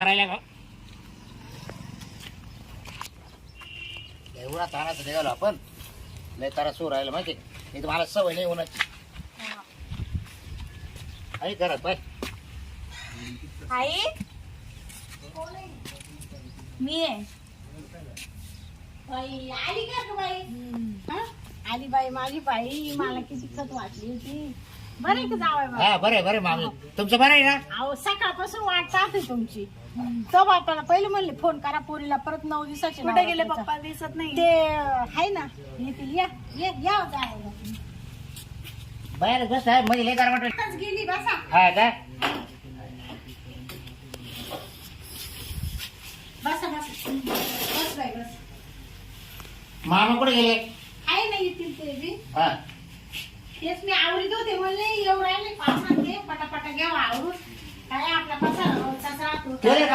करायला का एवढा तानाच निघालो आपण लय तारा सो राहिला माहिती मी तुम्हाला सवय नाही होण्याची आई घरात बाय आई मी आहे बाई आली का ग बाई? हा? आली बाई माझी बाई मला किती खत वाटली होती बरे का जावाय बाई हा बरे बरे मामी तुमचं बरं आहे ना अहो सकाळपासून वाट पाहते तुमची तो बापाला पहिले म्हणले फोन करा पोरीला परत 9 दिवसाचे कुठे गेले पप्पा? दिसत नाही. ते आहे ना येतील या या जायला बाहेर बस आहे मध्ये लय तारा म्हटलं आताच गेली बसा हा का बसा बस बस बाई बस मामा कुठे गेले आहे ना येतील ते बी हा तेच मी आवडीत होते म्हणले एवढं आहे पाच घे पटापटा घ्यावा आवडून काय आपला कसा रोजचाच राहतो केले का?